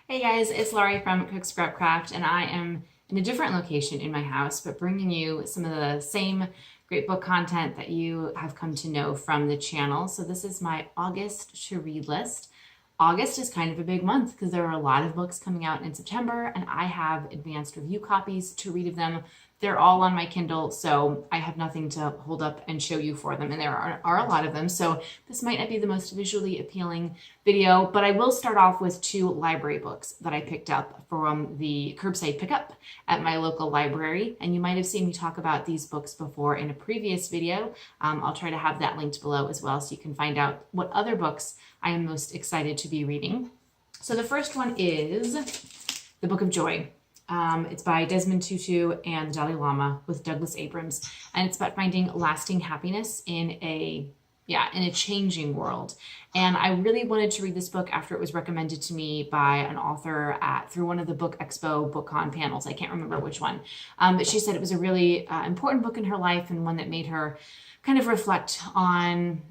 Hey guys, it's Laurie from Cook Scrap Craft, and I am in a different location in my house, but bringing you some of the same great book content that you have come to know from the channel. So this is my August to read list. August is kind of a big month because there are a lot of books coming out in September, and I have advanced review copies to read of them. They're all on my Kindle, so I have nothing to hold up and show you for them, and there are a lot of them, so this might not be the most visually appealing video, but I will start off with two library books that I picked up from the curbside pickup at my local library, and you might have seen me talk about these books before in a previous video. I'll try to have that linked below as well so you can find out what other books I am most excited to be reading. So the first one is The Book of Joy. It's by Desmond Tutu and the Dalai Lama with Douglas Abrams, and it's about finding lasting happiness in a changing world. And I really wanted to read this book after it was recommended to me by an author through one of the Book Expo BookCon panels. I can't remember which one, but she said it was a really important book in her life and one that made her kind of reflect on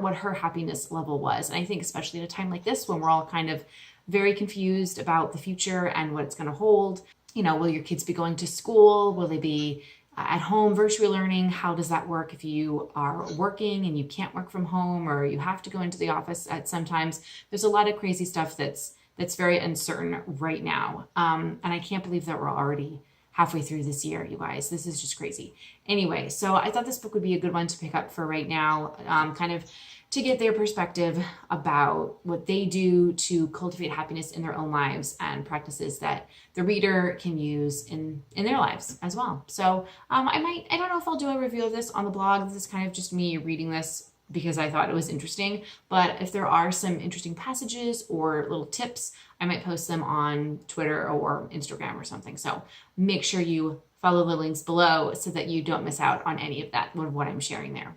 what her happiness level was. And I think especially at a time like this when we're all kind of very confused about the future and what it's going to hold. You know, will your kids be going to school? Will they be at home virtually learning? How does that work if you are working and you can't work from home, or you have to go into the office at sometimes? There's a lot of crazy stuff that's very uncertain right now. And I can't believe that we're already halfway through this year, you guys. This is just crazy. Anyway, so I thought this book would be a good one to pick up for right now, kind of to get their perspective about what they do to cultivate happiness in their own lives and practices that the reader can use in their lives as well. So I don't know if I'll do a review of this on the blog. This is kind of just me reading this because I thought it was interesting. But if there are some interesting passages or little tips, I might post them on Twitter or Instagram or something. So make sure you follow the links below so that you don't miss out on any of that, what I'm sharing there.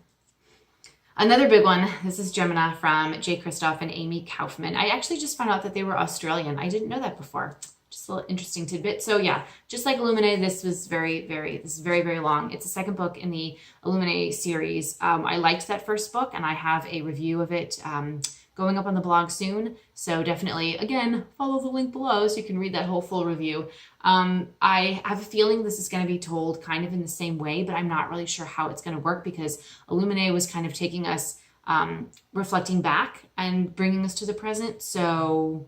Another big one, this is Gemina from Jay Kristoff and Amy Kaufman. I actually just found out that they were Australian. I didn't know that before. Just a little interesting tidbit. So yeah, just like Illuminae, this was very, very long. It's the second book in the Illuminae series. I liked that first book, and I have a review of it going up on the blog soon. So definitely, again, follow the link below so you can read that whole full review. I have a feeling this is going to be told kind of in the same way, but I'm not really sure how it's going to work because Illuminae was kind of taking us reflecting back and bringing us to the present. So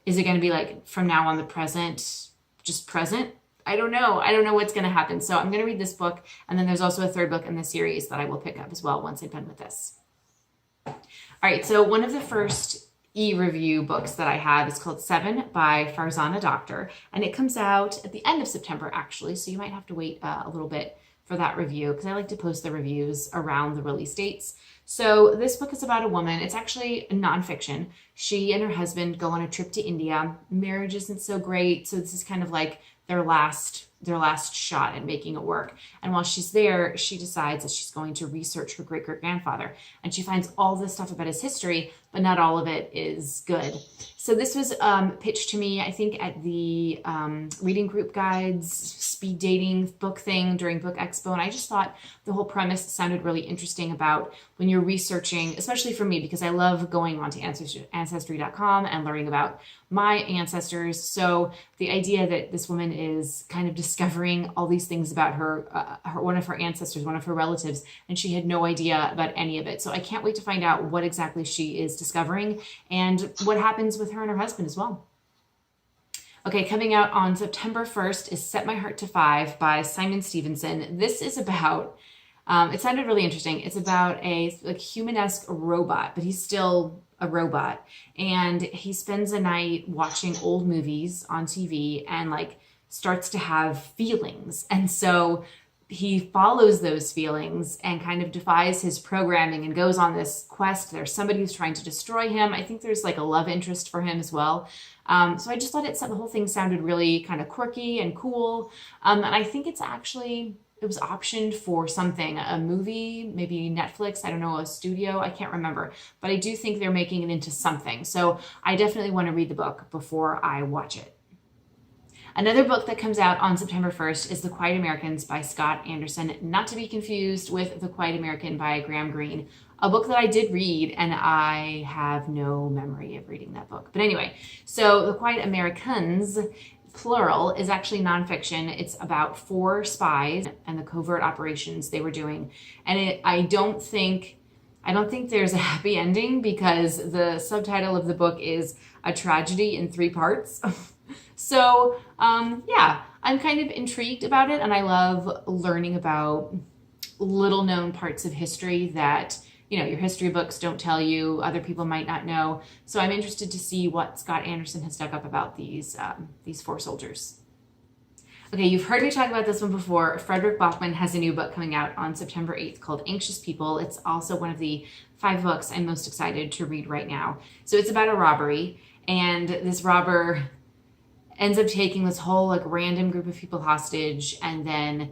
is it going to be like from now on the present, just present? I don't know. I don't know what's going to happen. So I'm going to read this book. And then there's also a third book in the series that I will pick up as well once I'm done with this. All right, so one of the first e-review books that I have is called Seven by Farzana Doctor, and it comes out at the end of September, actually, so you might have to wait a little bit for that review because I like to post the reviews around the release dates. So this book is about a woman. It's actually a nonfiction. She and her husband go on a trip to India. Marriage isn't so great, so this is kind of like their last shot at making it work. And while she's there, she decides that she's going to research her great-great-grandfather. And she finds all this stuff about his history, but not all of it is good. So this was pitched to me, I think, at the Reading Group Guides speed dating book thing during Book Expo. And I just thought the whole premise sounded really interesting about when you're researching, especially for me, because I love going onto Ancestry.com and learning about my ancestors. So the idea that this woman is kind of discovering all these things about one of her ancestors, one of her relatives, and she had no idea about any of it. So I can't wait to find out what exactly she is discovering and what happens with her and her husband as well. Okay, coming out on September 1st is Set My Heart to 5 by Simon Stevenson. This is about, it sounded really interesting. It's about a human-esque robot, but he's still a robot. And he spends a night watching old movies on TV and starts to have feelings. And so he follows those feelings and kind of defies his programming and goes on this quest. There's somebody who's trying to destroy him. I think there's a love interest for him as well. So I just thought the whole thing sounded really kind of quirky and cool. And I think it was optioned for something, a movie, maybe Netflix, I don't know, a studio, I can't remember. But I do think they're making it into something. So I definitely want to read the book before I watch it. Another book that comes out on September 1st is The Quiet Americans by Scott Anderson, not to be confused with The Quiet American by Graham Greene, a book that I did read and I have no memory of reading that book. But anyway, so The Quiet Americans, plural, is actually nonfiction. It's about 4 spies and the covert operations they were doing. And I don't think there's a happy ending because the subtitle of the book is A Tragedy in 3 Parts. So, yeah, I'm kind of intrigued about it, and I love learning about little known parts of history that, you know, your history books don't tell you, other people might not know. So I'm interested to see what Scott Anderson has dug up about these 4 soldiers. Okay, you've heard me talk about this one before. Frederick Bachman has a new book coming out on September 8th called Anxious People. It's also one of the 5 books I'm most excited to read right now. So it's about a robbery, and this robber ends up taking this whole like random group of people hostage, and then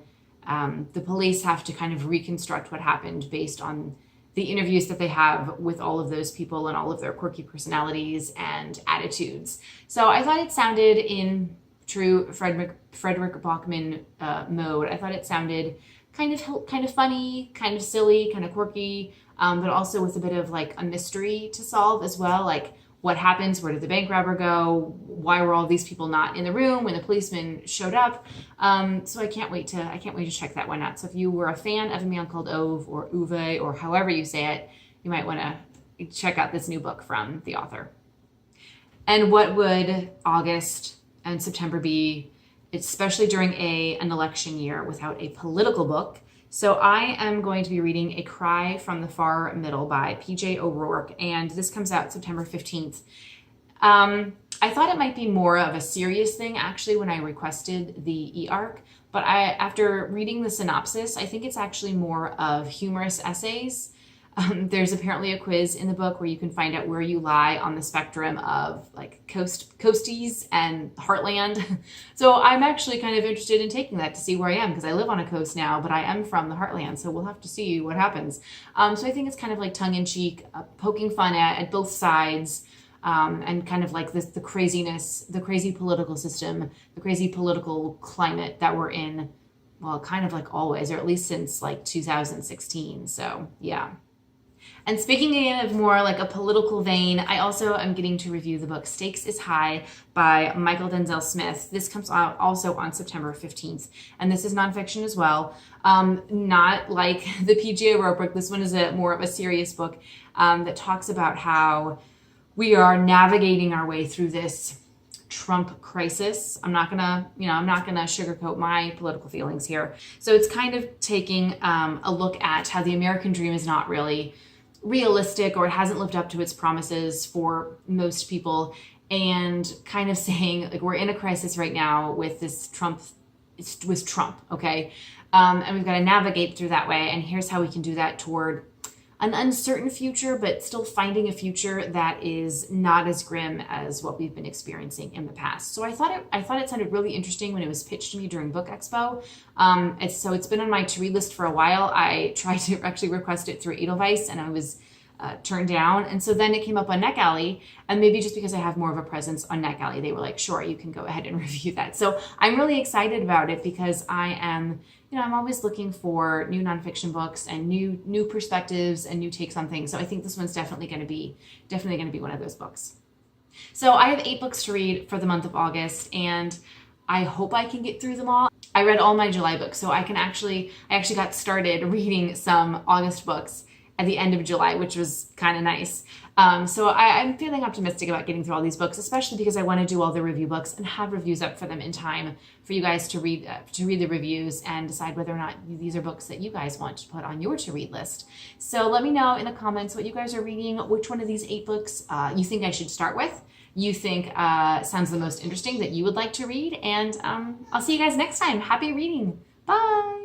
the police have to kind of reconstruct what happened based on the interviews that they have with all of those people and all of their quirky personalities and attitudes. So I thought it sounded, in true Frederick Bachman mode, I thought it sounded kind of funny, kind of silly, kind of quirky, but also with a bit of like a mystery to solve as well. Like, what happens? Where did the bank robber go? Why were all these people not in the room when the policeman showed up? So I can't wait to check that one out. So if you were a fan of A Man Called Ove or Uwe or however you say it, you might want to check out this new book from the author. And what would August and September be, especially during an election year, without a political book? So I am going to be reading A Cry from the Far Middle by P.J. O'Rourke, and this comes out September 15th. I thought it might be more of a serious thing, actually, when I requested the e-arc, but after reading the synopsis, I think it's actually more of humorous essays. There's apparently a quiz in the book where you can find out where you lie on the spectrum of like coasties and heartland. So I'm actually kind of interested in taking that to see where I am, because I live on a coast now, but I am from the heartland, so we'll have to see what happens. So I think it's kind of like tongue-in-cheek, poking fun at both sides, and kind of like the craziness, the crazy political system, the crazy political climate that we're in, well, kind of like always, or at least since like 2016. So yeah. And speaking again of more like a political vein, I also am getting to review the book Stakes is High by Michael Denzel Smith. This comes out also on September 15th, and this is nonfiction as well. Not like the P.J. O'Rourke book. This one is more of a serious book that talks about how we are navigating our way through this Trump crisis. I'm not gonna sugarcoat my political feelings here. So it's kind of taking a look at how the American dream is not really realistic, or it hasn't lived up to its promises for most people, and kind of saying like we're in a crisis right now with this Trump, okay? And we've got to navigate through that way, and here's how we can do that toward an uncertain future, but still finding a future that is not as grim as what we've been experiencing in the past. So I thought it sounded really interesting when it was pitched to me during Book Expo. It's been on my to-read list for a while. I tried to actually request it through Edelweiss, and I was turned down. And so then it came up on NetGalley, and maybe just because I have more of a presence on NetGalley, they were like, sure, you can go ahead and review that. So I'm really excited about it because I'm always looking for new nonfiction books and new perspectives and new takes on things. So I think this one's definitely going to be one of those books. So I have 8 books to read for the month of August, and I hope I can get through them all. I read all my July books, so I actually got started reading some August books at the end of July, which was kind of nice. So I'm feeling optimistic about getting through all these books, especially because I want to do all the review books and have reviews up for them in time for you guys to read the reviews and decide whether or not these are books that you guys want to put on your to-read list. So let me know in the comments what you guys are reading, which one of these 8 books you think I should start with, you think sounds the most interesting that you would like to read, and I'll see you guys next time. Happy reading. Bye!